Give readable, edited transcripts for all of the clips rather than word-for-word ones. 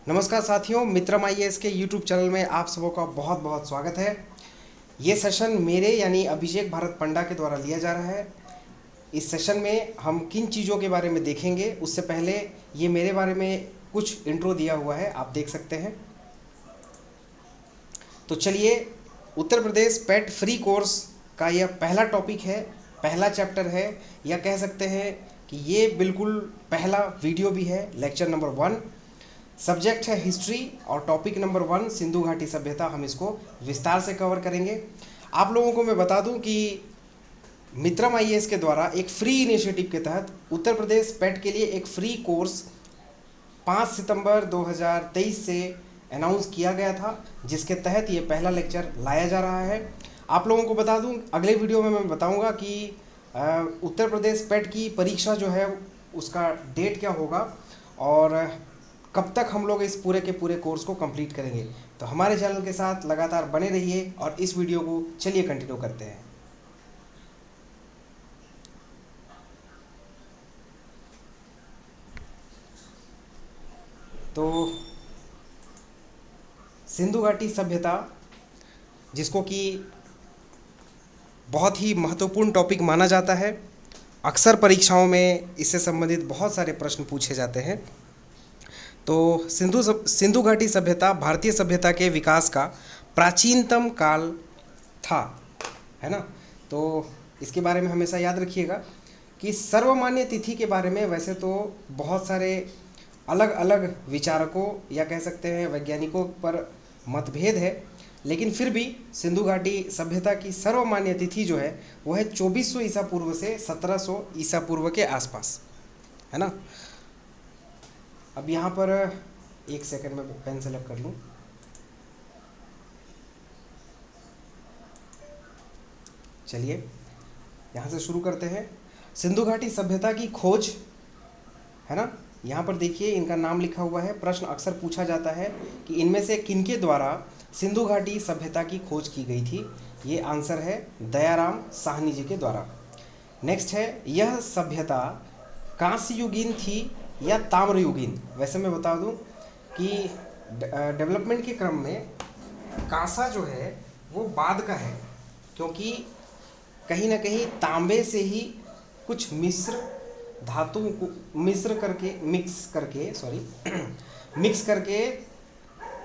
नमस्कार साथियों, मित्रम आईएएस के यूट्यूब चैनल में आप सबों का बहुत बहुत स्वागत है। ये सेशन मेरे यानी अभिषेक भारत पंडा के द्वारा लिया जा रहा है। इस सेशन में हम किन चीज़ों के बारे में देखेंगे, उससे पहले ये मेरे बारे में कुछ इंट्रो दिया हुआ है, आप देख सकते हैं। तो चलिए, उत्तर प्रदेश पेट फ्री कोर्स का यह पहला टॉपिक है, पहला चैप्टर है, या कह सकते हैं कि ये बिल्कुल पहला वीडियो भी है। लेक्चर नंबर 1, सब्जेक्ट है हिस्ट्री और टॉपिक नंबर 1 सिंधु घाटी सभ्यता। हम इसको विस्तार से कवर करेंगे। आप लोगों को मैं बता दूं कि मित्रम आईएएस के द्वारा एक फ्री इनिशिएटिव के तहत उत्तर प्रदेश पेट के लिए एक फ्री कोर्स 5 सितंबर 2023 से अनाउंस किया गया था, जिसके तहत ये पहला लेक्चर लाया जा रहा है। आप लोगों को बता दूं, अगले वीडियो में मैं बताऊंगा कि उत्तर प्रदेश पेट की परीक्षा जो है उसका डेट क्या होगा और कब तक हम लोग इस पूरे के पूरे कोर्स को कंप्लीट करेंगे। तो हमारे चैनल के साथ लगातार बने रहिए और इस वीडियो को चलिए कंटिन्यू करते हैं। तो सिंधु घाटी सभ्यता, जिसको कि बहुत ही महत्वपूर्ण टॉपिक माना जाता है, अक्सर परीक्षाओं में इससे संबंधित बहुत सारे प्रश्न पूछे जाते हैं। तो सिंधु घाटी सभ्यता भारतीय सभ्यता के विकास का प्राचीनतम काल था, है ना। तो इसके बारे में हमेशा याद रखिएगा कि सर्वमान्य तिथि के बारे में वैसे तो बहुत सारे अलग अलग विचारकों या कह सकते हैं वैज्ञानिकों पर मतभेद है, लेकिन फिर भी सिंधु घाटी सभ्यता की सर्वमान्य तिथि जो है वो है 2400 ईसा पूर्व से 1700 ईसा पूर्व के आसपास, है ना। अब यहाँ पर एक सेकंड में पेन सेलेक्ट कर लूँ। चलिए यहाँ से शुरू करते हैं। सिंधु घाटी सभ्यता की खोज, है ना। यहाँ पर देखिए इनका नाम लिखा हुआ है। प्रश्न अक्सर पूछा जाता है कि इनमें से किनके द्वारा सिंधु घाटी सभ्यता की खोज की गई थी। ये आंसर है दयाराम साहनी जी के द्वारा। नेक्स्ट है, यह सभ्यता कांस्य युगीन थी या ताम्र युगीन। वैसे मैं बता दूं कि डेवलपमेंट के क्रम में कांसा जो है वो बाद का है, क्योंकि कहीं ना कहीं तांबे से ही कुछ मिश्र धातुओं को मिक्स करके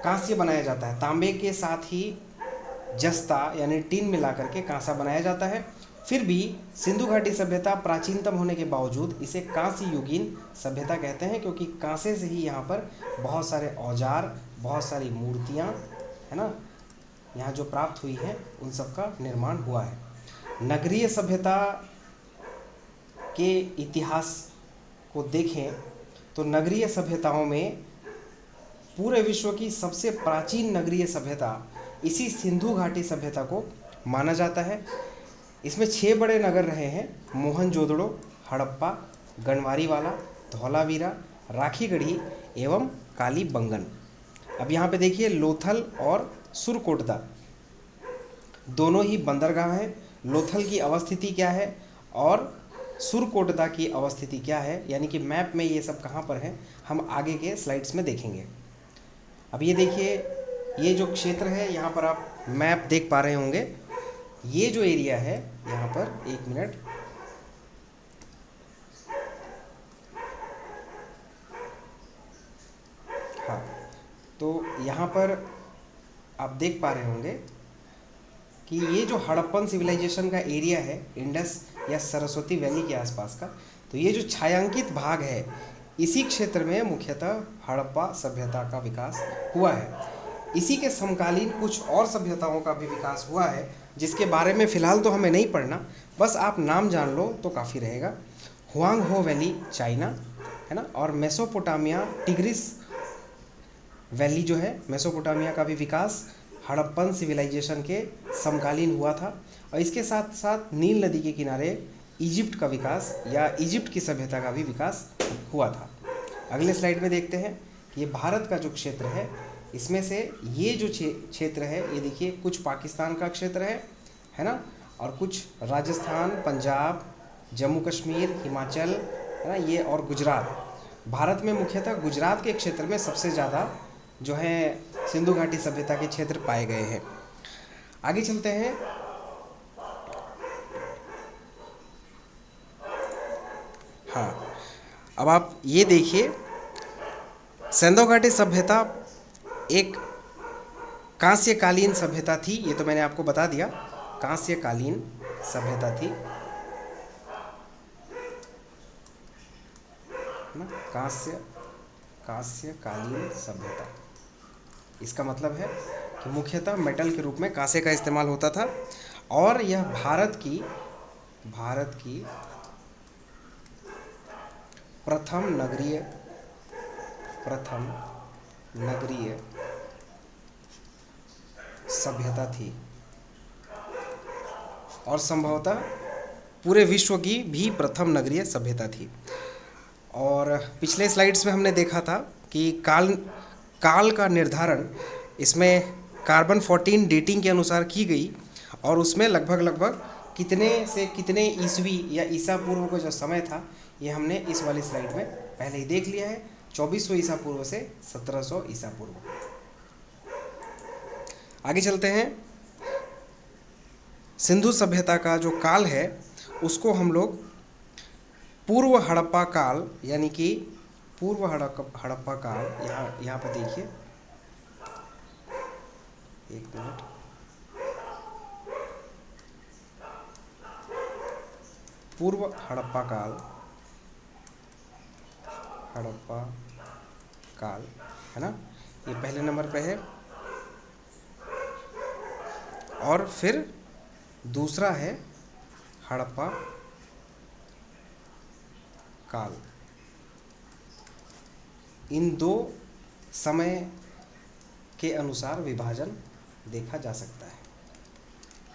कांस्य बनाया जाता है। तांबे के साथ ही जस्ता यानी टीन मिला करके कांसा बनाया जाता है। फिर भी सिंधु घाटी सभ्यता प्राचीनतम होने के बावजूद इसे कांस्य युगीन सभ्यता कहते हैं, क्योंकि कांसे से ही यहाँ पर बहुत सारे औजार, बहुत सारी मूर्तियाँ, है ना, यहाँ जो प्राप्त हुई है उन सब का निर्माण हुआ है। नगरीय सभ्यता के इतिहास को देखें तो नगरीय सभ्यताओं में पूरे विश्व की सबसे प्राचीन नगरीय सभ्यता इसी सिंधु घाटी सभ्यता को माना जाता है। इसमें 6 बड़े नगर रहे हैं: मोहनजोदड़ो, हड़प्पा, गणवारीवाला, धौलावीरा, राखीगढ़ी एवं कालीबंगन। अब यहाँ पे देखिए लोथल और सुरकोटदा दोनों ही बंदरगाह हैं। लोथल की अवस्थिति क्या है और सुरकोटदा की अवस्थिति क्या है, यानी कि मैप में ये सब कहाँ पर हैं, हम आगे के स्लाइड्स में देखेंगे। अब ये देखिए, ये जो क्षेत्र है यहाँ पर आप मैप देख पा रहे होंगे। ये जो एरिया है यहाँ पर, एक मिनट, हाँ, तो यहाँ पर आप देख पा रहे होंगे कि ये जो हड़प्पन सिविलाइजेशन का एरिया है, इंडस या सरस्वती वैली के आसपास का, तो ये जो छायांकित भाग है इसी क्षेत्र में मुख्यतः हड़प्पा सभ्यता का विकास हुआ है। इसी के समकालीन कुछ और सभ्यताओं का भी विकास हुआ है, जिसके बारे में फ़िलहाल तो हमें नहीं पढ़ना, बस आप नाम जान लो तो काफ़ी रहेगा। हुआंग हो वैली चाइना, है ना, और मेसोपोटामिया टिग्रिस वैली जो है, मेसोपोटामिया का भी विकास हड़प्पन सिविलाइजेशन के समकालीन हुआ था। और इसके साथ साथ नील नदी के किनारे इजिप्ट का विकास या इजिप्ट की सभ्यता का भी विकास हुआ था। अगले स्लाइड में देखते हैं। ये भारत का जो क्षेत्र है, इसमें से ये जो क्षेत्र है, ये देखिए कुछ पाकिस्तान का क्षेत्र है ना, और कुछ राजस्थान, पंजाब, जम्मू कश्मीर, हिमाचल, है ना, ये और गुजरात। भारत में मुख्यतः गुजरात के क्षेत्र में सबसे ज़्यादा जो है सिंधु घाटी सभ्यता के क्षेत्र पाए गए हैं। आगे चलते हैं। हाँ, अब आप ये देखिए, सिंधु घाटी सभ्यता एक कांस्यकालीन सभ्यता थी, ये तो मैंने आपको बता दिया, कांस्यकालीन सभ्यता थी ना, कांस्यकालीन सभ्यता। इसका मतलब है कि मुख्यतः मेटल के रूप में कांसे का इस्तेमाल होता था, और यह भारत की प्रथम नगरीय सभ्यता थी, और संभवतः पूरे विश्व की भी प्रथम नगरीय सभ्यता थी। और पिछले स्लाइड्स में हमने देखा था कि काल का निर्धारण इसमें कार्बन 14 डेटिंग के अनुसार की गई, और उसमें लगभग कितने से कितने ईस्वी या ईसा पूर्व का जो समय था, ये हमने इस वाली स्लाइड में पहले ही देख लिया है, 2400 ईसा पूर्व से 1700 ईसा पूर्व। आगे चलते हैं। सिंधु सभ्यता का जो काल है उसको हम लोग पूर्व हड़प्पा काल, यानी कि पूर्व हड़प्पा काल, यहाँ पर देखिए, एक मिनट, पूर्व हड़प्पा काल है ना, ये पहले नंबर पे है। और फिर दूसरा है हड़प्पा काल। इन दो समय के अनुसार विभाजन देखा जा सकता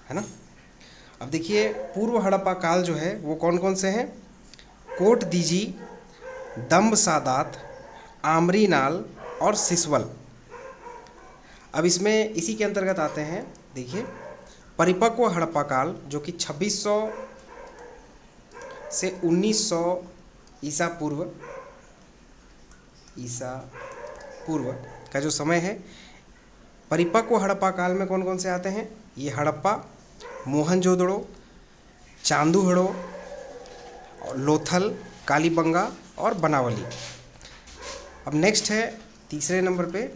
है ना। अब देखिए, पूर्व हड़प्पा काल जो है वो कौन कौन से हैं? कोट दीजी, दम्ब सादात, आमरीनाल और सिसवल। अब इसमें इसी के अंतर्गत आते हैं, देखिए, परिपक्व हड़प्पा काल जो कि 2600 से 1900 ईसा पूर्व का जो समय है। परिपक्व हड़प्पा काल में कौन कौन से आते हैं? ये हड़प्पा, मोहनजोदड़ो, चांदूहड़ो, लोथल, कालीबंगा और बनावली। अब नेक्स्ट है तीसरे नंबर पे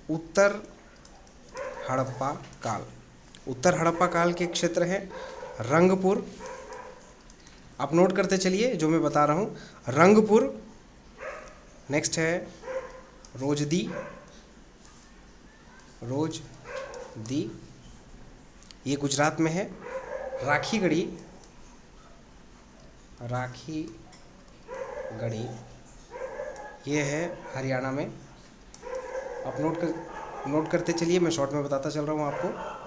उत्तर हड़प्पा काल। उत्तर हड़प्पा काल के क्षेत्र हैं रंगपुर, आप नोट करते चलिए जो मैं बता रहा हूँ, रंगपुर। नेक्स्ट है रोजदी, ये गुजरात में है। राखीगढ़ी, ये है हरियाणा में। आप नोट करते चलिए, मैं शॉर्ट में बताता चल रहा हूँ आपको।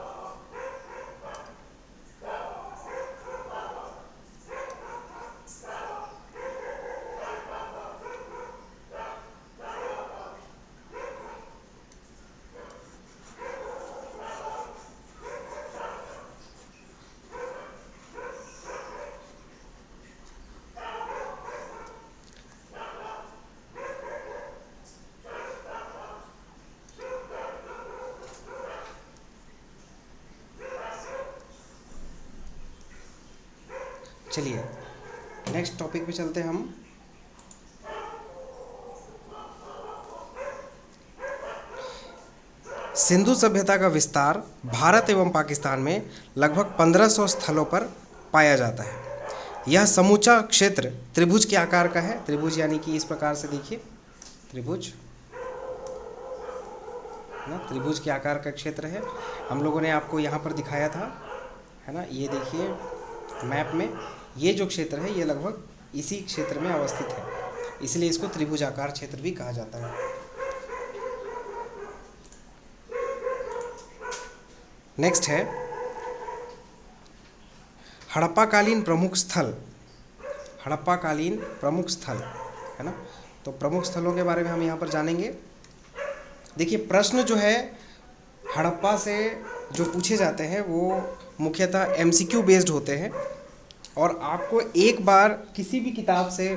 चलिए नेक्स्ट टॉपिक पे चलते हैं हम। सिंधु सभ्यता का विस्तार भारत एवं पाकिस्तान में लगभग 1500 स्थलों पर पाया जाता है। यह समूचा क्षेत्र त्रिभुज के आकार का है। त्रिभुज यानी कि इस प्रकार से देखिए, त्रिभुज ना, त्रिभुज के आकार का क्षेत्र है। हम लोगों ने आपको यहाँ पर दिखाया था, है ना, ये देखिए मैप में, ये जो क्षेत्र है ये लगभग इसी क्षेत्र में अवस्थित है, इसलिए इसको त्रिभुजाकार क्षेत्र भी कहा जाता है। नेक्स्ट है हड़प्पाकालीन प्रमुख स्थल। हड़प्पाकालीन प्रमुख स्थल, है ना, तो प्रमुख स्थलों के बारे में हम यहाँ पर जानेंगे। देखिए, प्रश्न जो है हड़प्पा से जो पूछे जाते हैं वो मुख्यतः एमसीक्यू बेस्ड होते हैं, और आपको एक बार किसी भी किताब से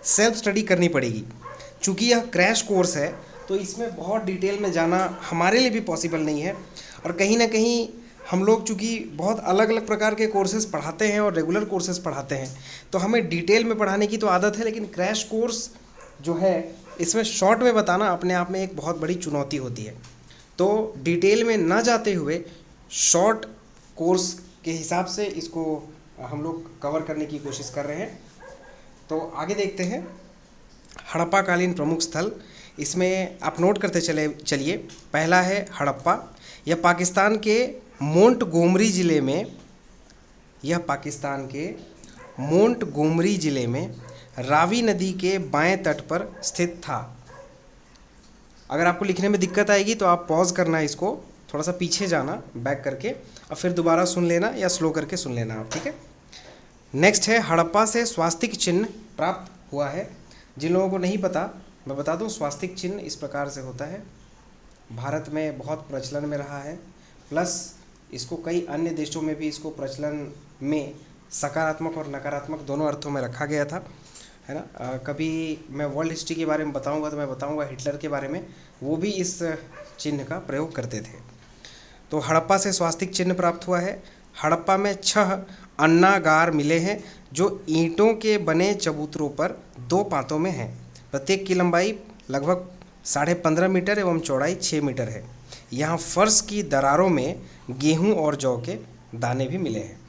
सेल्फ स्टडी करनी पड़ेगी। चूँकि यह क्रैश कोर्स है तो इसमें बहुत डिटेल में जाना हमारे लिए भी पॉसिबल नहीं है। और कहीं ना कहीं हम लोग चूँकि बहुत अलग अलग प्रकार के कोर्सेज़ पढ़ाते हैं और रेगुलर कोर्सेज़ पढ़ाते हैं, तो हमें डिटेल में पढ़ाने की तो आदत है, लेकिन क्रैश कोर्स जो है इसमें शॉर्ट में बताना अपने आप में एक बहुत बड़ी चुनौती होती है। तो डिटेल में ना जाते हुए शॉर्ट कोर्स के हिसाब से इसको हम लोग कवर करने की कोशिश कर रहे हैं। तो आगे देखते हैं हड़प्पा कालीन प्रमुख स्थल। इसमें आप नोट करते चलिए। पहला है हड़प्पा। यह पाकिस्तान के मोंटगोमरी ज़िले में रावी नदी के बाएं तट पर स्थित था। अगर आपको लिखने में दिक्कत आएगी तो आप पॉज करना है, इसको थोड़ा सा पीछे जाना बैक करके, और फिर दोबारा सुन लेना या स्लो करके सुन लेना आप, ठीक है। नेक्स्ट है हड़प्पा से स्वास्तिक चिन्ह प्राप्त हुआ है। जिन लोगों को नहीं पता मैं बता दूं, स्वास्तिक चिन्ह इस प्रकार से होता है, भारत में बहुत प्रचलन में रहा है, प्लस इसको कई अन्य देशों में भी इसको प्रचलन में सकारात्मक और नकारात्मक दोनों अर्थों में रखा गया था, है ना। कभी मैं वर्ल्ड हिस्ट्री के बारे में बताऊंगा तो मैं बताऊंगा हिटलर के बारे में, वो भी इस चिन्ह का प्रयोग करते थे। तो हड़प्पा से स्वास्तिक चिन्ह प्राप्त हुआ है। हड़प्पा में 6 अन्नागार मिले हैं जो ईंटों के बने चबूतरों पर 2 पातों में हैं। प्रत्येक की लंबाई लगभग 15.5 मीटर एवं चौड़ाई 6 मीटर है। यहाँ फर्श की दरारों में गेहूं और जौ के दाने भी मिले हैं।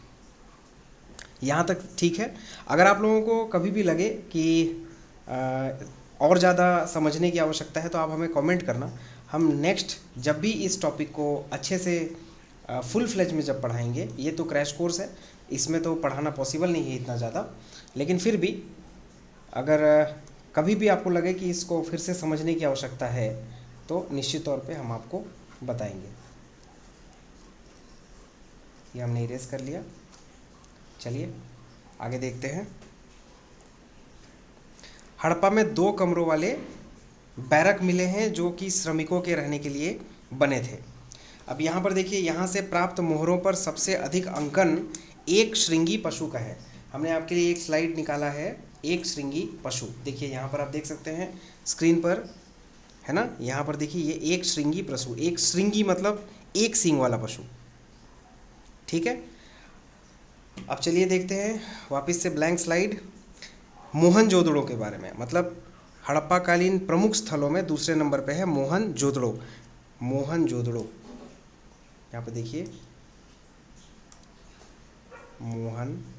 यहाँ तक ठीक है। अगर आप लोगों को कभी भी लगे कि और ज़्यादा समझने की आवश्यकता है तो आप हमें कमेंट करना। हम नेक्स्ट जब भी इस टॉपिक को अच्छे से फुल फ्लेज में जब पढ़ाएंगे, ये तो क्रैश कोर्स है, इसमें तो पढ़ाना पॉसिबल नहीं है इतना ज़्यादा, लेकिन फिर भी अगर कभी भी आपको लगे कि इसको फिर से समझने की आवश्यकता है तो निश्चित तौर पे हम आपको बताएंगे। ये हमने इरेज कर लिया। चलिए आगे देखते हैं। हड़प्पा में 2 कमरों वाले बैरक मिले हैं जो कि श्रमिकों के रहने के लिए बने थे। अब यहाँ पर देखिए, यहाँ से प्राप्त मोहरों पर सबसे अधिक अंकन एक श्रृंगी पशु का है। हमने आपके लिए एक स्लाइड निकाला है, एक श्रृंगी पशु। देखिए यहाँ पर आप देख सकते हैं स्क्रीन पर, है ना। यहाँ पर देखिए ये एक श्रृंगी पशु, एक श्रृंगी मतलब एक सींग वाला पशु, ठीक है। अब चलिए देखते हैं वापस से ब्लैंक स्लाइड, मोहनजोदड़ो के बारे में। मतलब हड़प्पा कालीन प्रमुख स्थलों में दूसरे नंबर पे है मोहनजोदड़ो। मोहनजोदड़ो यहाँ पे देखिए, मोहनजोदड़ो।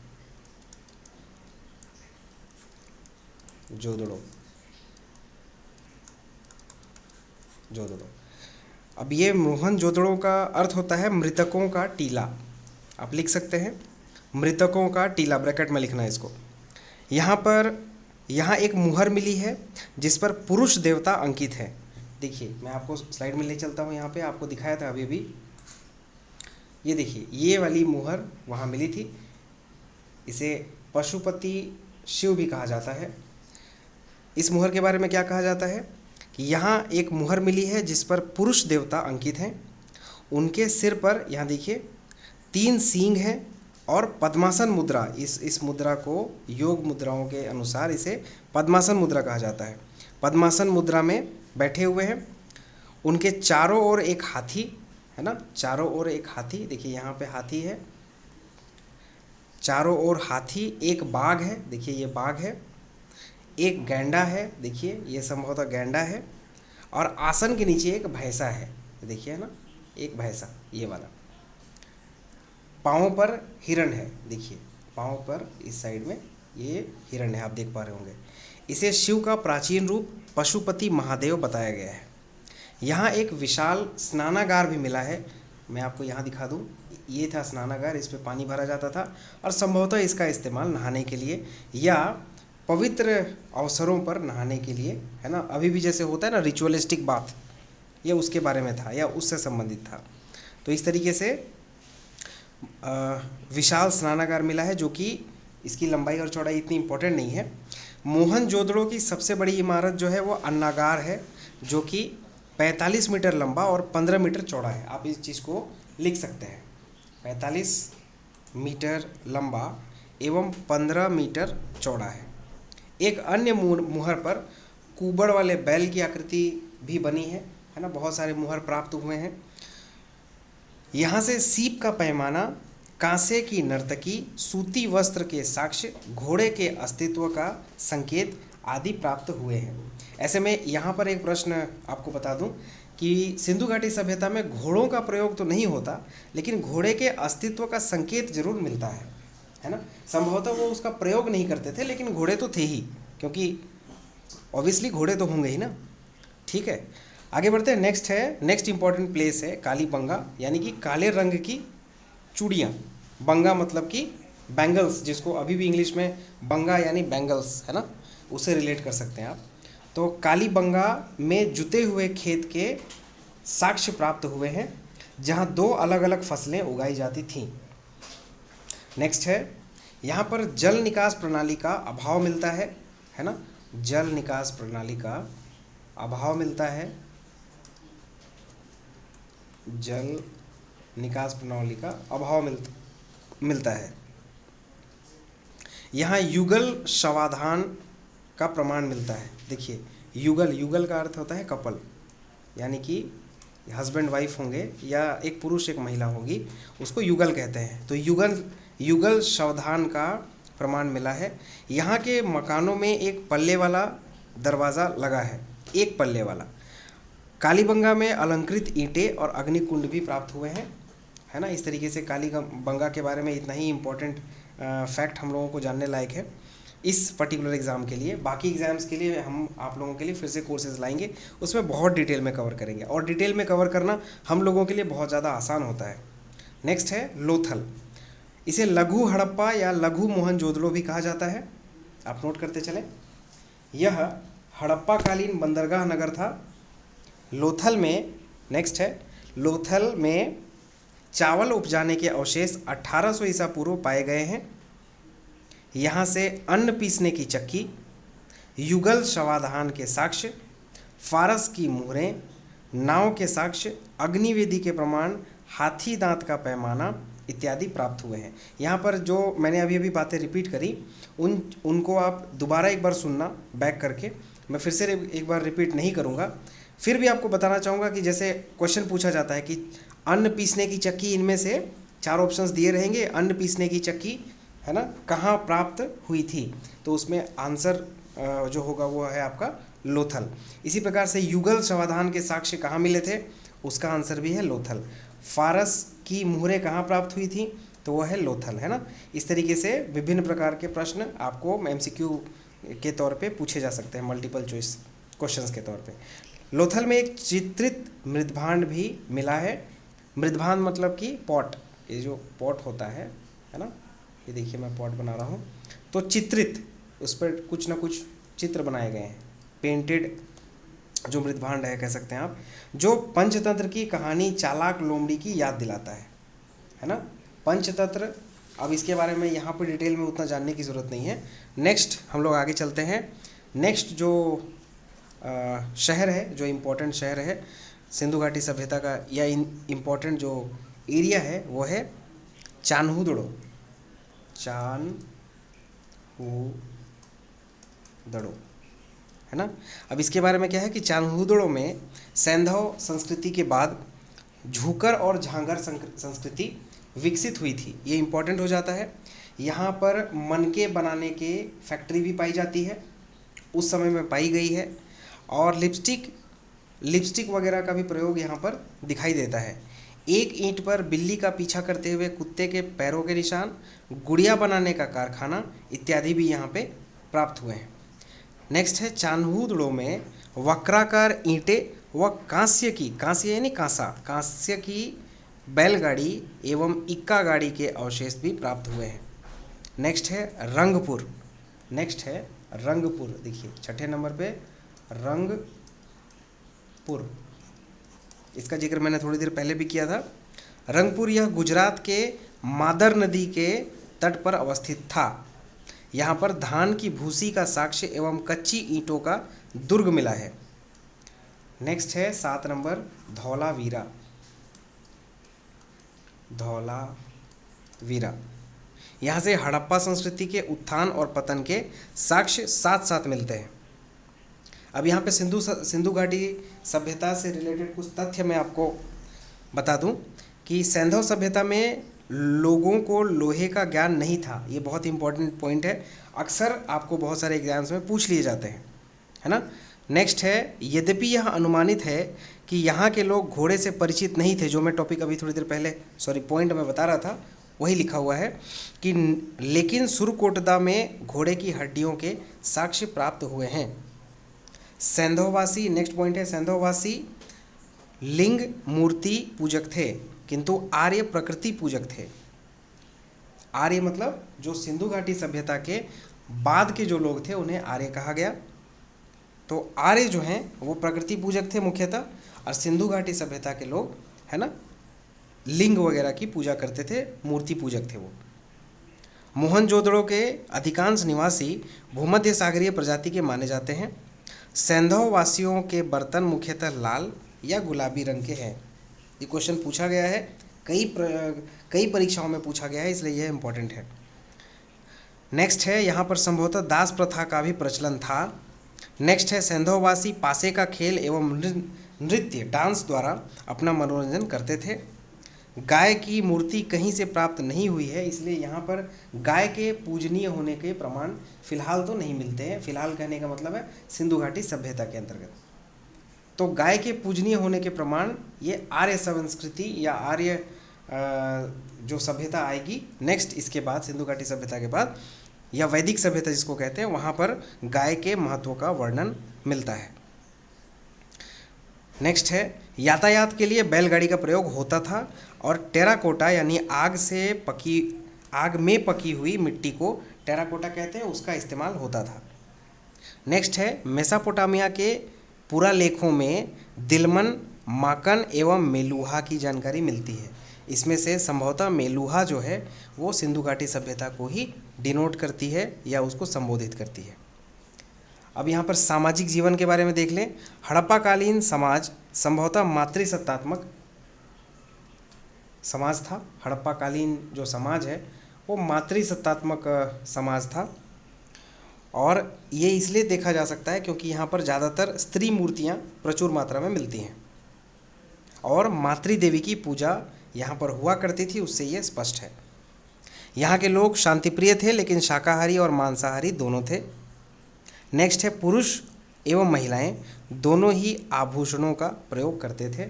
अब ये मोहनजोदड़ो का अर्थ होता है मृतकों का टीला। आप लिख सकते हैं मृतकों का टीला, ब्रैकेट में लिखना है इसको। यहाँ एक मुहर मिली है जिस पर पुरुष देवता अंकित है। देखिए मैं आपको स्लाइड में ले चलता हूँ, यहाँ पे आपको दिखाया था अभी भी। ये देखिए ये वाली मुहर वहाँ मिली थी। इसे पशुपति शिव भी कहा जाता है। इस मुहर के बारे में क्या कहा जाता है कि यहाँ एक मुहर मिली है जिस पर पुरुष देवता अंकित हैं। उनके सिर पर यहाँ देखिए 3 सींग हैं और पद्मासन मुद्रा, इस मुद्रा को योग मुद्राओं के अनुसार इसे पद्मासन मुद्रा कहा जाता है। पद्मासन मुद्रा में बैठे हुए हैं। उनके चारों ओर एक हाथी है ना, चारों ओर एक हाथी। देखिए यहाँ पे हाथी है, चारों ओर हाथी। एक बाघ है, देखिए ये बाघ है। एक गैंडा है, देखिए ये संभवतः गैंडा है। और आसन के नीचे एक भैंसा है, देखिए है ना, एक भैंसा ये वाला। पाँव पर हिरण है, देखिए पाँव पर इस साइड में ये हिरण है, आप देख पा रहे होंगे। इसे शिव का प्राचीन रूप पशुपति महादेव बताया गया है। यहाँ एक विशाल स्नानागार भी मिला है। मैं आपको यहाँ दिखा दूँ, ये था स्नानागार, इस पे पानी भरा जाता था और संभवतः इसका इस्तेमाल नहाने के लिए या पवित्र अवसरों पर नहाने के लिए, है ना। अभी भी जैसे होता है ना रिचुअलिस्टिक बाथ, ये उसके बारे में था या उससे संबंधित था। तो इस तरीके से विशाल स्नानागार मिला है, जो कि इसकी लंबाई और चौड़ाई इतनी इम्पोर्टेंट नहीं है। मोहनजोदड़ो की सबसे बड़ी इमारत जो है वो अन्नागार है, जो कि 45 मीटर लंबा और 15 मीटर चौड़ा है। आप इस चीज़ को लिख सकते हैं, 45 मीटर लंबा एवं 15 मीटर चौड़ा है। एक अन्य मुहर पर कुबड़ वाले बैल की आकृति भी बनी है ना, बहुत सारे मुहर प्राप्त हुए हैं। यहाँ से सीप का पैमाना, कांसे की नर्तकी, सूती वस्त्र के साक्ष्य, घोड़े के अस्तित्व का संकेत आदि प्राप्त हुए हैं। ऐसे में यहाँ पर एक प्रश्न आपको बता दूं कि सिंधु घाटी सभ्यता में घोड़ों का प्रयोग तो नहीं होता, लेकिन घोड़े के अस्तित्व का संकेत जरूर मिलता है ना। संभवतः वो उसका प्रयोग नहीं करते थे, लेकिन घोड़े तो थे ही, क्योंकि ऑब्वियसली घोड़े तो होंगे ही ना। ठीक है, आगे बढ़ते हैं। नेक्स्ट इंपॉर्टेंट प्लेस है कालीबंगा, यानी कि काले रंग की चूड़ियाँ। बंगा मतलब कि बैंगल्स, जिसको अभी भी इंग्लिश में बंगा यानी बैंगल्स है ना, उसे रिलेट कर सकते हैं आप। तो कालीबंगा में जुते हुए खेत के साक्ष्य प्राप्त हुए हैं, जहाँ 2 अलग अलग फसलें उगाई जाती थीं। नेक्स्ट है, यहाँ पर जल निकास प्रणाली का अभाव मिलता है ना, जल निकास प्रणाली का अभाव मिलता है, जल निकास प्रणाली का अभाव मिलता है। यहाँ युगल शवाधान का प्रमाण मिलता है। देखिए, युगल का अर्थ होता है कपल, यानी कि हस्बैंड वाइफ होंगे या एक पुरुष एक महिला होगी, उसको युगल कहते हैं। तो युगल शवधान का प्रमाण मिला है। यहाँ के मकानों में एक पल्ले वाला दरवाज़ा लगा है, एक पल्ले वाला। कालीबंगा में अलंकृत ईंटें और अग्निकुंड भी प्राप्त हुए हैं, है ना। इस तरीके से कालीबंगा के बारे में इतना ही इम्पोर्टेंट फैक्ट हम लोगों को जानने लायक है इस पर्टिकुलर एग्ज़ाम के लिए। बाकी एग्ज़ाम्स के लिए हम आप लोगों के लिए फिर से कोर्सेज़ लाएंगे, उसमें बहुत डिटेल में कवर करेंगे, और डिटेल में कवर करना हम लोगों के लिए बहुत ज़्यादा आसान होता है। नेक्स्ट है लोथल। इसे लघु हड़प्पा या लघु मोहनजोदड़ो भी कहा जाता है, आप नोट करते चलें। यह हड़प्पा कालीन बंदरगाह नगर था। लोथल में, नेक्स्ट है, लोथल में चावल उपजाने के अवशेष 1800 ईसा पूर्व पाए गए हैं। यहाँ से अन्न पीसने की चक्की, युगल शवाधान के साक्ष्य, फारस की मुहरें, नाव के साक्ष्य, अग्निवेदी के प्रमाण, हाथी दांत का इत्यादि प्राप्त हुए हैं। यहाँ पर जो मैंने अभी बातें रिपीट करी उनको आप दोबारा एक बार सुनना बैक करके, मैं फिर से एक बार रिपीट नहीं करूँगा। फिर भी आपको बताना चाहूँगा कि जैसे क्वेश्चन पूछा जाता है कि अन्न पीसने की चक्की, इनमें से 4 ऑप्शंस दिए रहेंगे, अन्न पीसने की चक्की है ना कहाँ प्राप्त हुई थी, तो उसमें आंसर जो होगा वो है आपका लोथल। इसी प्रकार से युगल शवाधान के साक्ष्य कहाँ मिले थे, उसका आंसर भी है लोथल। फारस की मुहरें कहाँ प्राप्त हुई थी, तो वह है लोथल, है ना। इस तरीके से विभिन्न प्रकार के प्रश्न आपको MCQ के तौर पे पूछे जा सकते हैं, मल्टीपल चॉइस क्वेश्चंस के तौर पे। लोथल में एक चित्रित मृदभांड भी मिला है। मृदभांड मतलब कि पॉट, ये जो पॉट होता है ना, ये देखिए मैं पॉट बना रहा हूँ, तो चित्रित, उस पर कुछ ना कुछ चित्र बनाए गए हैं, पेंटेड जो मृदभांड है कह सकते हैं आप, जो पंचतंत्र की कहानी चालाक लोमड़ी की याद दिलाता है ना। पंचतंत्र, अब इसके बारे में यहाँ पर डिटेल में उतना जानने की ज़रूरत नहीं है। नेक्स्ट हम लोग आगे चलते हैं। नेक्स्ट जो शहर है, जो इम्पोर्टेंट शहर है सिंधु घाटी सभ्यता का, या इम्पोर्टेंट जो एरिया है वो है चान्हुदड़ो। चान्हुदड़ो, है ना। अब इसके बारे में क्या है कि चान्हुदड़ो में सैंधव संस्कृति के बाद झूकर और झांगर संस्कृति विकसित हुई थी, ये इम्पोर्टेंट हो जाता है। यहाँ पर मनके बनाने के फैक्ट्री भी पाई जाती है, उस समय में पाई गई है, और लिपस्टिक वगैरह का भी प्रयोग यहाँ पर दिखाई देता है। एक ईंट पर बिल्ली का पीछा करते हुए कुत्ते के पैरों के निशान, गुड़िया बनाने का कारखाना इत्यादि भी यहाँ पे प्राप्त हुए हैं। नेक्स्ट है चान्हुदड़ो में वक्राकार ईंटें व कांस्य यानी कांस्य की बैलगाड़ी एवं इक्का गाड़ी के अवशेष भी प्राप्त हुए हैं। नेक्स्ट है रंगपुर। देखिए 6ठे नंबर पे रंगपुर, इसका जिक्र मैंने थोड़ी देर पहले भी किया था। रंगपुर यह गुजरात के मादर नदी के तट पर अवस्थित था। यहाँ पर धान की भूसी का साक्ष्य एवं कच्ची ईंटों का दुर्ग मिला है। नेक्स्ट है 7 नंबर धौलावीरा। यहाँ से हड़प्पा संस्कृति के उत्थान और पतन के साक्ष्य साथ साथ मिलते हैं। अब यहाँ पे सिंधु घाटी सभ्यता से रिलेटेड कुछ तथ्य मैं आपको बता दूं कि सैंधव सभ्यता में लोगों को लोहे का ज्ञान नहीं था। ये बहुत इंपॉर्टेंट पॉइंट है, अक्सर आपको बहुत सारे एग्जाम्स में पूछ लिए जाते हैं, है ना। नेक्स्ट है, यद्यपि यह अनुमानित है कि यहाँ के लोग घोड़े से परिचित नहीं थे, जो मैं टॉपिक अभी थोड़ी देर पहले पॉइंट में बता रहा था वही लिखा हुआ है कि लेकिन सुरकोटदा में घोड़े की हड्डियों के साक्ष्य प्राप्त हुए हैं। सैंधववासी, नेक्स्ट पॉइंट है, सैंधववासी लिंग मूर्ति पूजक थे किंतु आर्य प्रकृति पूजक थे। आर्य मतलब जो सिंधु घाटी सभ्यता के बाद के जो लोग थे उन्हें आर्य कहा गया। तो आर्य जो हैं वो प्रकृति पूजक थे मुख्यतः, और सिंधु घाटी सभ्यता के लोग, है ना, लिंग वगैरह की पूजा करते थे, मूर्ति पूजक थे वो। मोहनजोदड़ो के अधिकांश निवासी भूमध्य सागरीय प्रजाति के माने जाते हैं। सैंधव वासियों के बर्तन मुख्यतः लाल या गुलाबी रंग के हैं। ये क्वेश्चन पूछा गया है, कई परीक्षाओं में पूछा गया है, इसलिए यह इंपॉर्टेंट है। नेक्स्ट है, यहाँ पर संभवतः दास प्रथा का भी प्रचलन था। नेक्स्ट है, सैंधववासी पासे का खेल एवं नृत्य डांस द्वारा अपना मनोरंजन करते थे। गाय की मूर्ति कहीं से प्राप्त नहीं हुई है, इसलिए यहाँ पर गाय के पूजनीय होने के प्रमाण फिलहाल तो नहीं मिलते हैं। फिलहाल कहने का मतलब है सिंधु घाटी सभ्यता के अंतर्गत। तो गाय के पूजनीय होने के प्रमाण ये आर्य संस्कृति या आर्य जो सभ्यता आएगी नेक्स्ट, इसके बाद सिंधु घाटी सभ्यता के बाद, या वैदिक सभ्यता जिसको कहते हैं, वहाँ पर गाय के महत्व का वर्णन मिलता है। नेक्स्ट है, यातायात के लिए बैलगाड़ी का प्रयोग होता था और टेराकोटा यानी आग में पकी हुई मिट्टी को टेराकोटा कहते हैं, उसका इस्तेमाल होता था। नेक्स्ट है, मेसोपोटामिया के पुरालेखों में दिलमन, माकन एवं मेलुहा की जानकारी मिलती है। इसमें से संभवतः मेलुहा जो है वो सिंधु घाटी सभ्यता को ही डिनोट करती है या उसको संबोधित करती है। अब यहाँ पर सामाजिक जीवन के बारे में देख लें। हड़प्पाकालीन समाज संभवतः मातृसत्तात्मक समाज था। हड़प्पाकालीन जो समाज है वो मातृसत्तात्मक समाज था, और ये इसलिए देखा जा सकता है क्योंकि यहाँ पर ज़्यादातर स्त्री मूर्तियाँ प्रचुर मात्रा में मिलती हैं और मातृदेवी की पूजा यहाँ पर हुआ करती थी, उससे ये स्पष्ट है। यहाँ के लोग शांतिप्रिय थे लेकिन शाकाहारी और मांसाहारी दोनों थे। नेक्स्ट है, पुरुष एवं महिलाएं दोनों ही आभूषणों का प्रयोग करते थे।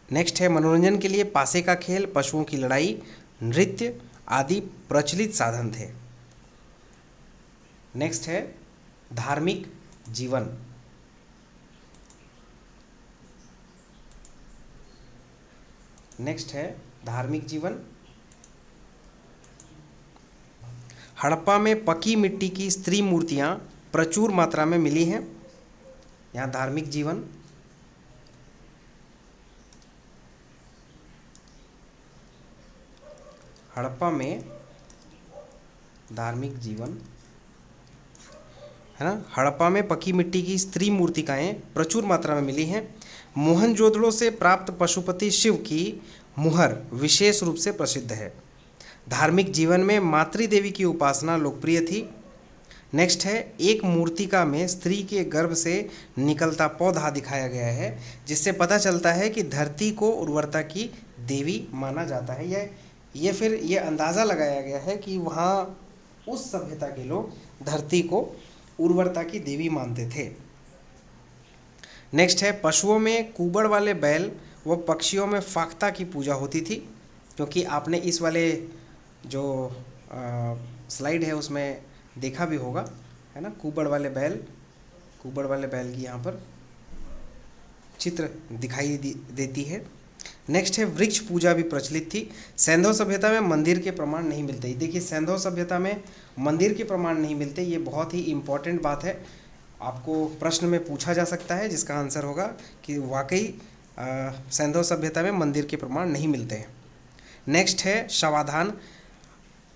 नेक्स्ट है, मनोरंजन के लिए पासे का खेल, पशुओं की लड़ाई, नृत्य आदि प्रचलित साधन थे। नेक्स्ट है, धार्मिक जीवन। नेक्स्ट है, धार्मिक जीवन। हड़प्पा में पकी मिट्टी की स्त्री मूर्तियां प्रचुर मात्रा में मिली हैं। यहाँ धार्मिक जीवन। हड़प्पा में धार्मिक जीवन, है ना। हड़प्पा में पकी मिट्टी की स्त्री मूर्तिकाएं प्रचुर मात्रा में मिली हैं। मोहनजोदड़ो से प्राप्त पशुपति शिव की मुहर विशेष रूप से प्रसिद्ध है। धार्मिक जीवन में मातृदेवी की उपासना लोकप्रिय थी। नेक्स्ट है, एक मूर्तिका में स्त्री के गर्भ से निकलता पौधा दिखाया गया है, जिससे पता चलता है कि धरती को उर्वरता की देवी माना जाता है। ये फिर ये अंदाज़ा लगाया गया है कि वहाँ उस सभ्यता के लोग धरती को उर्वरता की देवी मानते थे। नेक्स्ट है, पशुओं में कुबड़ वाले बैल व पक्षियों में फाख्ता की पूजा होती थी, क्योंकि आपने इस वाले जो स्लाइड है उसमें देखा भी होगा, है ना, कुबड़ वाले बैल की यहाँ पर चित्र दिखाई देती है। नेक्स्ट है, वृक्ष पूजा भी प्रचलित थी। सैंधव सभ्यता में मंदिर के प्रमाण नहीं मिलते। देखिए, सैंधव सभ्यता में मंदिर के प्रमाण नहीं मिलते, ये बहुत ही इम्पॉर्टेंट बात है, आपको प्रश्न में पूछा जा सकता है, जिसका आंसर होगा कि वाकई सैंधव सभ्यता में मंदिर के प्रमाण नहीं मिलते हैं। नेक्स्ट है, शवाधान।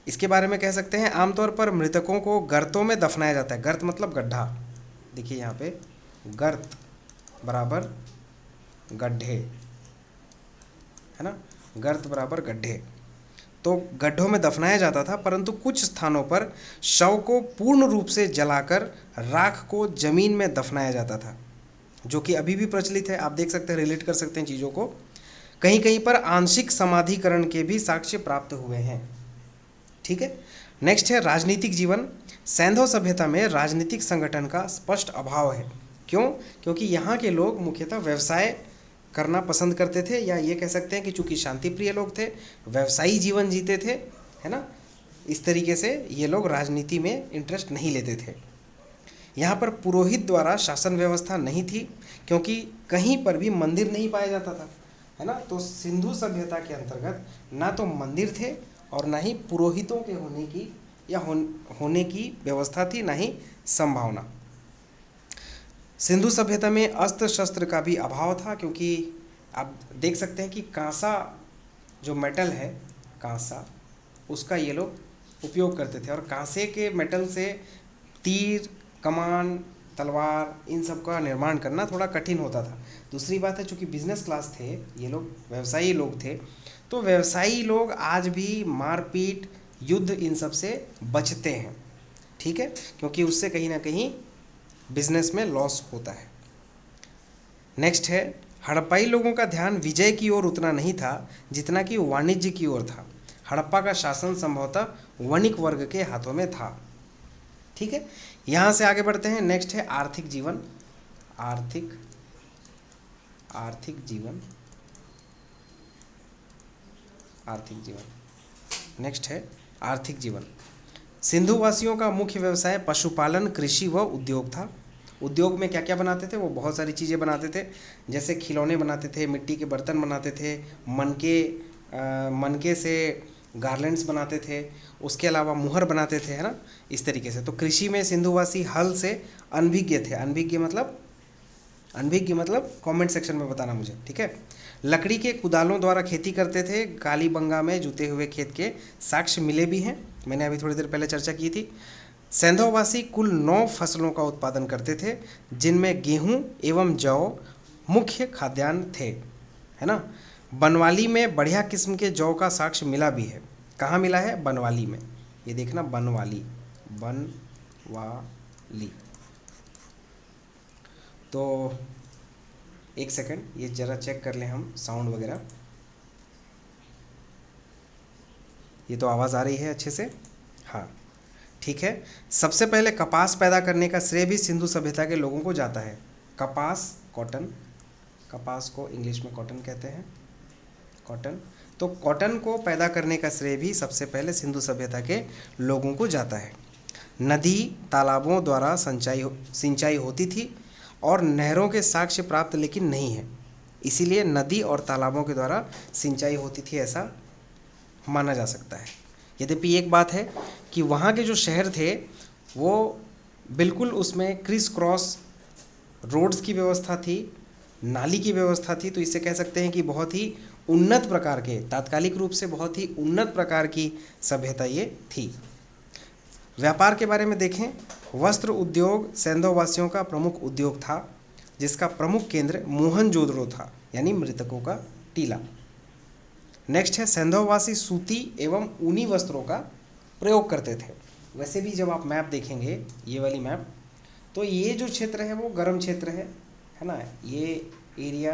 इसके बारे में कह सकते हैं, आमतौर पर मृतकों को गर्तों में दफनाया जाता है। गर्त मतलब गड्ढा। देखिए यहाँ पे गर्त बराबर गड्ढे, है ना, गर्त बराबर गड्ढे। तो गड्ढों में दफनाया जाता था, परंतु कुछ स्थानों पर शव को पूर्ण रूप से जलाकर राख को जमीन में दफनाया जाता था, जो कि अभी भी प्रचलित है। आप देख सकते हैं, रिलेट कर सकते हैं चीज़ों को। कहीं कहीं पर आंशिक समाधिकरण के भी साक्ष्य प्राप्त हुए हैं। ठीक है। नेक्स्ट है राजनीतिक जीवन। सैंधव सभ्यता में राजनीतिक संगठन का स्पष्ट अभाव है। क्यों? क्योंकि यहाँ के लोग मुख्यतः व्यवसाय करना पसंद करते थे, या ये कह सकते हैं कि चूंकि शांति प्रिय लोग थे, व्यवसायी जीवन जीते थे, है ना, इस तरीके से ये लोग राजनीति में इंटरेस्ट नहीं लेते थे। यहाँ पर पुरोहित द्वारा शासन व्यवस्था नहीं थी, क्योंकि कहीं पर भी मंदिर नहीं पाया जाता था, है ना। तो सिंधु सभ्यता के अंतर्गत ना तो मंदिर थे और ना ही पुरोहितों के होने की या होने की व्यवस्था थी, ना ही संभावना। सिंधु सभ्यता में अस्त्र शस्त्र का भी अभाव था, क्योंकि आप देख सकते हैं कि कांसा जो मेटल है, कांसा, उसका ये लोग उपयोग करते थे, और कांसे के मेटल से तीर, कमान, तलवार, इन सब का निर्माण करना थोड़ा कठिन होता था। दूसरी बात है, चूँकि बिजनेस क्लास थे ये लोग, व्यवसायी लोग थे, तो व्यवसायी लोग आज भी मारपीट, युद्ध, इन सब से बचते हैं। ठीक है, क्योंकि उससे कहीं ना कहीं बिजनेस में लॉस होता है। नेक्स्ट है, हड़प्पाई लोगों का ध्यान विजय की ओर उतना नहीं था जितना कि वाणिज्य की ओर था। हड़प्पा का शासन संभवतः वणिक वर्ग के हाथों में था। ठीक है, यहाँ से आगे बढ़ते हैं। नेक्स्ट है आर्थिक जीवन। आर्थिक जीवन, आर्थिक जीवन। नेक्स्ट है आर्थिक जीवन। सिंधु वासियों का मुख्य व्यवसाय पशुपालन, कृषि व उद्योग था। उद्योग में क्या क्या बनाते थे? वो बहुत सारी चीज़ें बनाते थे, जैसे खिलौने बनाते थे, मिट्टी के बर्तन बनाते थे, मनके से गार्लेंड्स बनाते थे, उसके अलावा मुहर बनाते थे, है ना, इस तरीके से। तो कृषि में सिंधुवासी हल से अनभिज्ञ थे। अनभिज्ञ मतलब कमेंट सेक्शन में बताना मुझे, ठीक है। लकड़ी के कुदालों द्वारा खेती करते थे। कालीबंगा में जुते हुए खेत के साक्ष्य मिले भी हैं, मैंने अभी थोड़ी देर पहले चर्चा की थी। सैंधववासी कुल 9 फसलों का उत्पादन करते थे, जिनमें गेहूं एवं जौ मुख्य खाद्यान्न थे, है ना। बनवाली में बढ़िया किस्म के जौ का साक्ष्य मिला भी है। कहाँ मिला है? बनवाली में। ये देखना, बनवाली, बनवाली। तो एक सेकंड, ये ज़रा चेक कर लें हम साउंड वगैरह। ये तो आवाज़ आ रही है अच्छे से? हाँ, ठीक है। सबसे पहले कपास पैदा करने का श्रेय भी सिंधु सभ्यता के लोगों को जाता है। कपास, कॉटन, कपास को इंग्लिश में कॉटन कहते हैं, कॉटन। तो कॉटन को पैदा करने का श्रेय भी सबसे पहले सिंधु सभ्यता के लोगों को जाता है। नदी तालाबों द्वारा सिंचाई होती थी और नहरों के साक्ष्य प्राप्त लेकिन नहीं है, इसीलिए नदी और तालाबों के द्वारा सिंचाई होती थी ऐसा माना जा सकता है। यद्यपि एक बात है कि वहाँ के जो शहर थे वो बिल्कुल उसमें क्रिस क्रॉस रोड्स की व्यवस्था थी, नाली की व्यवस्था थी, तो इससे कह सकते हैं कि बहुत ही उन्नत प्रकार के, तात्कालिक रूप से बहुत ही उन्नत प्रकार की सभ्यता ये थी। व्यापार के बारे में देखें, वस्त्र उद्योग सैंधववासियों का प्रमुख उद्योग था, जिसका प्रमुख केंद्र मोहनजोदड़ो था, यानी मृतकों का टीला। नेक्स्ट है, सैंधववासी सूती एवं ऊनी वस्त्रों का प्रयोग करते थे। वैसे भी जब आप मैप देखेंगे, ये वाली मैप, तो ये जो क्षेत्र है वो गर्म क्षेत्र है ना, ये एरिया,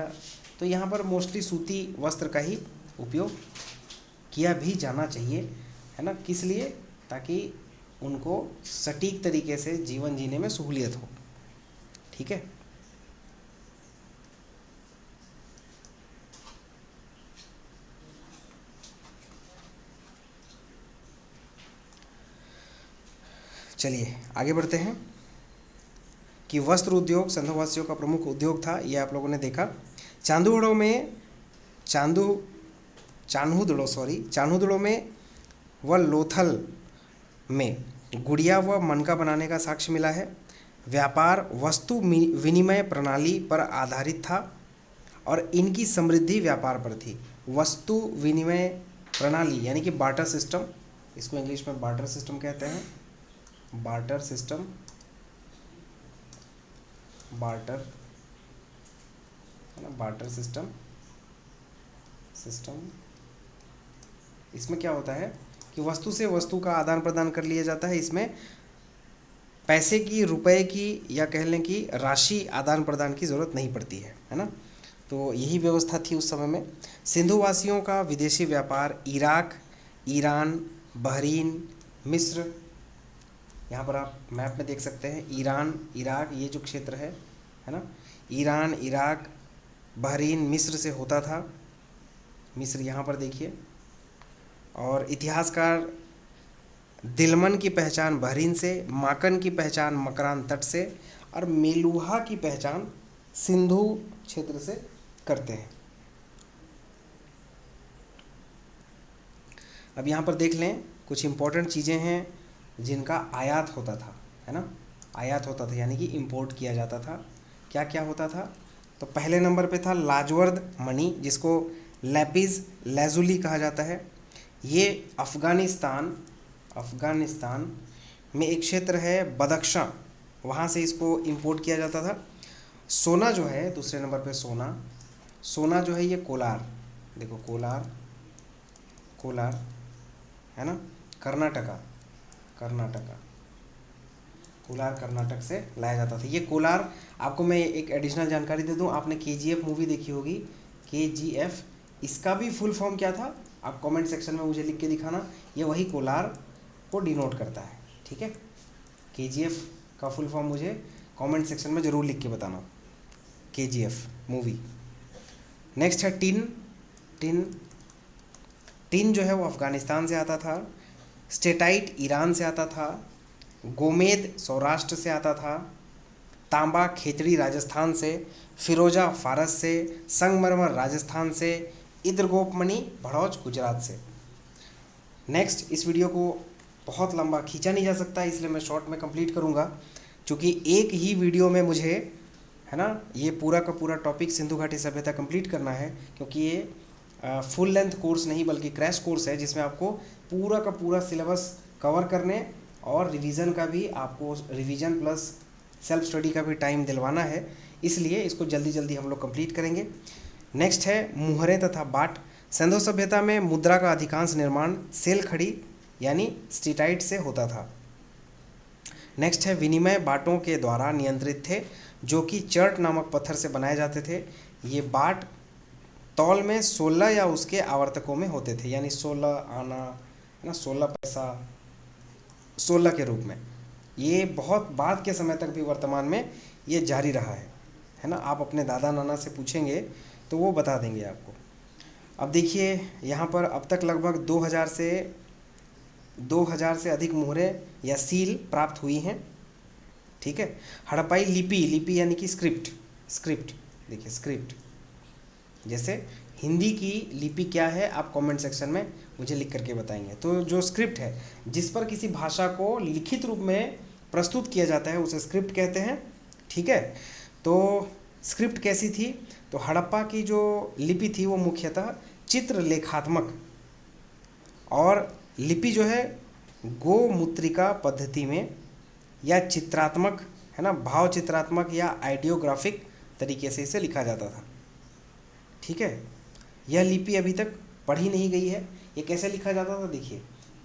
तो यहाँ पर मोस्टली सूती वस्त्र का ही उपयोग किया भी जाना चाहिए, है ना। किस लिए? ताकि उनको सटीक तरीके से जीवन जीने में सहूलियत हो। ठीक है, चलिए आगे बढ़ते हैं कि वस्त्र उद्योग सैंधववासियों का प्रमुख उद्योग था, यह आप लोगों ने देखा। चांदुड़ों में चान्हुदड़ों में व लोथल में गुड़िया व मनका बनाने का साक्ष्य मिला है। व्यापार वस्तु विनिमय प्रणाली पर आधारित था और इनकी समृद्धि व्यापार पर थी। वस्तु विनिमय प्रणाली यानी कि बार्टर सिस्टम, इसको इंग्लिश में बार्टर सिस्टम कहते हैं। बार्टर सिस्टम, बार्टर, है ना, बार्टर सिस्टम इसमें क्या होता है कि वस्तु से वस्तु का आदान प्रदान कर लिया जाता है। इसमें पैसे की, रुपए की या कह लें कि राशि आदान प्रदान की ज़रूरत नहीं पड़ती है ना। तो यही व्यवस्था थी उस समय में। सिंधु वासियों का विदेशी व्यापार इराक, ईरान, बहरीन, मिस्र, यहाँ पर आप मैप में देख सकते हैं ईरान, इराक, ये जो क्षेत्र है ना, ईरान, इराक, बहरीन, मिस्र से होता था। मिस्र यहाँ पर देखिए। और इतिहासकार दिलमन की पहचान बहरीन से, माकन की पहचान मकरान तट से और मेलुहा की पहचान सिंधु क्षेत्र से करते हैं। अब यहाँ पर देख लें कुछ इम्पोर्टेंट चीज़ें हैं जिनका आयात होता था, है ना। आयात होता था यानी कि इंपोर्ट किया जाता था। क्या क्या होता था? तो पहले नंबर पे था लाजवर्द मणि, जिसको लैपिस लैजुली कहा जाता है। ये अफ़गानिस्तान में एक क्षेत्र है बदख्शां, वहाँ से इसको इंपोर्ट किया जाता था। सोना जो है दूसरे नंबर पे सोना जो है ये कोलार, देखो कोलार है ना, कोलार कर्नाटक से लाया जाता था। ये कोलार, आपको मैं एक एडिशनल जानकारी दे दूं, आपने KGF मूवी देखी होगी, KGF, इसका भी फुल फॉर्म क्या था आप कमेंट सेक्शन में मुझे लिख के दिखाना। ये वही कोलार को डिनोट करता है, ठीक है। KGF का फुल फॉर्म मुझे कमेंट सेक्शन में ज़रूर लिख के बताना, KGF मूवी। नेक्स्ट है टिन जो है वो अफ़गानिस्तान से आता था। स्टेटाइट ईरान से आता था। गोमेद सौराष्ट्र से आता था। तांबा खेतड़ी राजस्थान से। फिरोजा फारस से। संगमरमर राजस्थान से। इद्रगोपमणि भड़ौच गुजरात से। नेक्स्ट, इस वीडियो को बहुत लंबा खींचा नहीं जा सकता, इसलिए मैं शॉर्ट में कंप्लीट करूंगा, क्योंकि एक ही वीडियो में मुझे, है ना, ये पूरा का पूरा टॉपिक सिंधु घाटी सभ्यता कंप्लीट करना है, क्योंकि ये फुल लेंथ कोर्स नहीं बल्कि क्रैश कोर्स है, जिसमें आपको पूरा का पूरा सिलेबस कवर करने और रिवीजन का भी, आपको रिवीजन प्लस सेल्फ स्टडी का भी टाइम दिलवाना है, इसलिए इसको जल्दी जल्दी हम लोग कंप्लीट करेंगे। नेक्स्ट है मुहरें तथा बाट। सिंधु सभ्यता में मुद्रा का अधिकांश निर्माण सेल खड़ी यानी स्टीटाइट से होता था। नेक्स्ट है विनिमय बाटों के द्वारा नियंत्रित थे, जो कि चर्ट नामक पत्थर से बनाए जाते थे। ये बाट तौल में 16 या उसके आवर्तकों में होते थे, यानी 16 आना, है ना, 16 पैसा, 16 के रूप में। ये बहुत बाद के समय तक भी वर्तमान में ये जारी रहा है ना। आप अपने दादा नाना से पूछेंगे तो वो बता देंगे आपको। अब देखिए यहाँ पर अब तक लगभग 2000 से अधिक मुहरें या सील प्राप्त हुई हैं, ठीक है। हड़प्पाई लिपि यानी कि स्क्रिप्ट देखिए, स्क्रिप्ट जैसे हिंदी की लिपि क्या है आप कमेंट सेक्शन में मुझे लिख करके बताएंगे। तो जो स्क्रिप्ट है जिस पर किसी भाषा को लिखित रूप में प्रस्तुत किया जाता है उसे स्क्रिप्ट कहते हैं, ठीक है। तो स्क्रिप्ट कैसी थी? तो हड़प्पा की जो लिपि थी वो मुख्यतः चित्रलेखात्मक, और लिपि जो है गोमुद्रिका पद्धति में या चित्रात्मक, है ना, भाव चित्रात्मक या आइडियोग्राफिक तरीके से इसे लिखा जाता था, ठीक है। यह लिपि अभी तक पढ़ी नहीं गई है। ये कैसे लिखा जाता था? देखिए,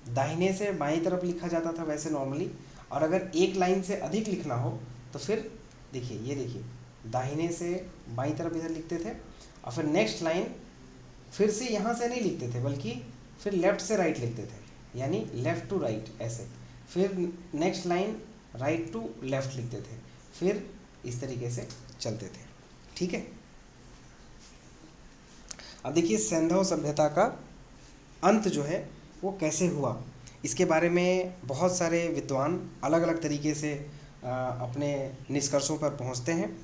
दाहिने से बाईं तरफ लिखा जाता था वैसे नॉर्मली, और अगर एक लाइन से अधिक लिखना हो तो फिर देखिए, ये देखिए, दाहिने से बाईं तरफ इधर लिखते थे, और फिर नेक्स्ट लाइन फिर से यहाँ से नहीं लिखते थे बल्कि फिर लेफ़्ट से राइट लिखते थे, यानी लेफ़्ट टू राइट ऐसे। फिर next line right to left लिखते थे, फिर इस तरीके से चलते थे, ठीक है। अब देखिए सिंधु सभ्यता का अंत जो है वो कैसे हुआ, इसके बारे में बहुत सारे विद्वान अलग अलग तरीके से अपने निष्कर्षों पर पहुंचते हैं।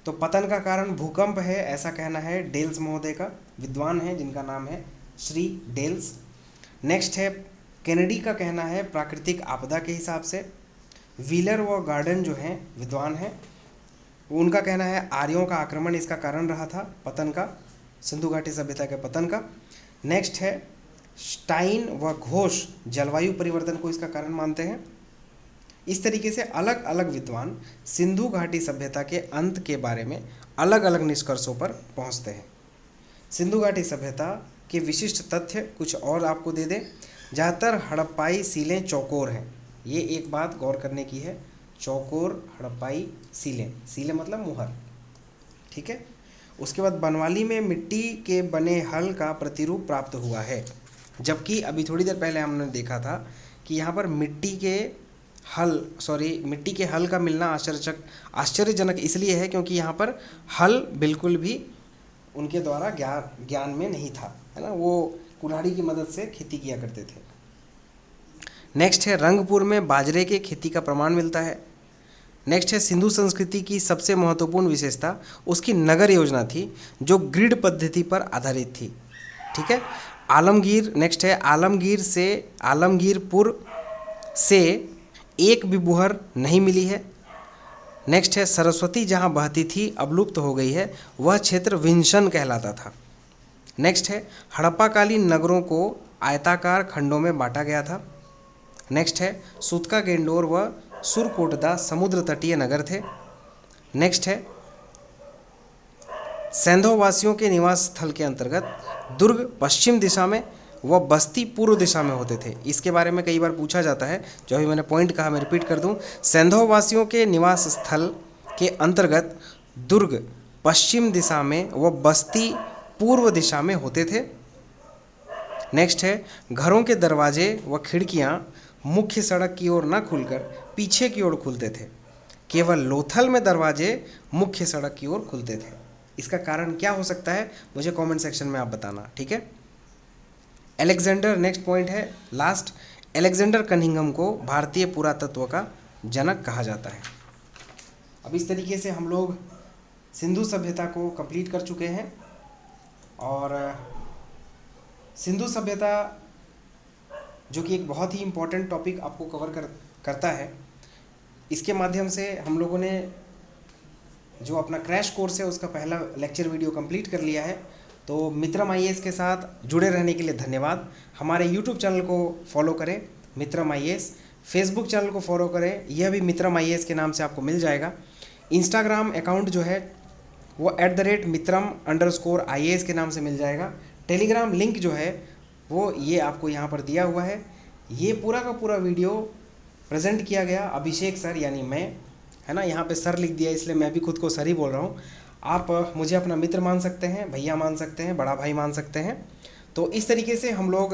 तो पतन का कारण भूकंप है ऐसा कहना है डेल्स महोदय का, विद्वान है जिनका नाम है श्री डेल्स। नेक्स्ट है कैनेडी का कहना है प्राकृतिक आपदा के हिसाब से। व्हीलर व गार्डन जो हैं विद्वान हैं, उनका कहना है आर्यों का आक्रमण इसका कारण रहा था पतन का, सिंधु घाटी सभ्यता के पतन का। नेक्स्ट है स्टाइन व घोष जलवायु परिवर्तन को इसका कारण मानते हैं। इस तरीके से अलग अलग विद्वान सिंधु घाटी सभ्यता के अंत के बारे में अलग अलग निष्कर्षों पर पहुंचते हैं। सिंधु घाटी सभ्यता के विशिष्ट तथ्य कुछ और आपको दे दें। ज़्यादातर हड़प्पाई सीलें चौकोर हैं, ये एक बात गौर करने की है, चौकोर हड़प्पाई सीलें, सीलें मतलब मुहर, ठीक है। उसके बाद बनवाली में मिट्टी के बने हल का प्रतिरूप प्राप्त हुआ है, जबकि अभी थोड़ी देर पहले हमने देखा था कि यहाँ पर मिट्टी के हल का मिलना आश्चर्यजनक इसलिए है क्योंकि यहाँ पर हल बिल्कुल भी उनके द्वारा ज्ञान में नहीं था, है ना, वो कुल्हाड़ी की मदद से खेती किया करते थे। नेक्स्ट है रंगपुर में बाजरे के खेती का प्रमाण मिलता है। नेक्स्ट है सिंधु संस्कृति की सबसे महत्वपूर्ण विशेषता उसकी नगर योजना थी जो ग्रिड पद्धति पर आधारित थी, ठीक है। नेक्स्ट है आलमगीरपुर से एक भी बुहर नहीं मिली है। नेक्स्ट है सरस्वती जहाँ बहती थी अब लुप्त हो गई है, वह क्षेत्र विंशन कहलाता था। नेक्स्ट है हड़प्पाकालीन नगरों को आयताकार खंडों में बांटा गया था। नेक्स्ट है सूतका गेंडोर व सुरकोटदा समुद्र तटीय नगर थे। नेक्स्ट है सैंधववासियों के निवास स्थल के अंतर्गत दुर्ग पश्चिम दिशा में व बस्ती पूर्व दिशा में होते थे। इसके बारे में कई बार पूछा जाता है, जो अभी मैंने पॉइंट कहा मैं रिपीट कर दूं, सैंधववासियों के निवास स्थल के अंतर्गत दुर्ग पश्चिम दिशा में व बस्ती पूर्व दिशा में होते थे। नेक्स्ट है घरों के दरवाजे व खिड़कियां मुख्य सड़क की ओर न खुलकर पीछे की ओर खुलते थे, केवल लोथल में दरवाजे मुख्य सड़क की ओर खुलते थे। इसका कारण क्या हो सकता है मुझे कमेंट सेक्शन में आप बताना, ठीक है। अलेक्जेंडर, नेक्स्ट पॉइंट है लास्ट, अलेक्जेंडर कनिंघम को भारतीय पुरातत्व का जनक कहा जाता है। अब इस तरीके से हम लोग सिंधु सभ्यता को कंप्लीट कर चुके हैं और सिंधु सभ्यता जो कि एक बहुत ही इम्पोर्टेंट टॉपिक आपको कवर करता है, इसके माध्यम से हम लोगों ने जो अपना क्रैश कोर्स है उसका पहला लेक्चर वीडियो कंप्लीट कर लिया है। तो मित्रम IAS के साथ जुड़े रहने के लिए धन्यवाद। हमारे YouTube चैनल को फॉलो करें मित्रम IAS, फेसबुक चैनल को फॉलो करें, यह भी मित्रम IAS के नाम से आपको मिल जाएगा। इंस्टाग्राम अकाउंट जो है वो @mitram_IAS के नाम से मिल जाएगा। टेलीग्राम लिंक जो है वो ये आपको यहाँ पर दिया हुआ है। ये पूरा का पूरा वीडियो प्रेजेंट किया गया अभिषेक सर यानी मैं, है ना, यहाँ पे सर लिख दिया इसलिए मैं भी खुद को सर ही बोल रहा हूँ। आप मुझे अपना मित्र मान सकते हैं, भैया मान सकते हैं, बड़ा भाई मान सकते हैं। तो इस तरीके से हम लोग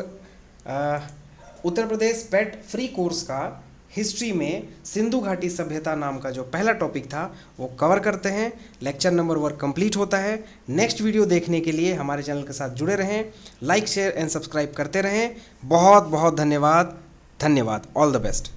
उत्तर प्रदेश पेट फ्री कोर्स का हिस्ट्री में सिंधु घाटी सभ्यता नाम का जो पहला टॉपिक था वो कवर करते हैं। लेक्चर नंबर 1 कंप्लीट होता है। नेक्स्ट वीडियो देखने के लिए हमारे चैनल के साथ जुड़े रहें, लाइक शेयर एंड सब्सक्राइब करते रहें। बहुत बहुत धन्यवाद। All the best.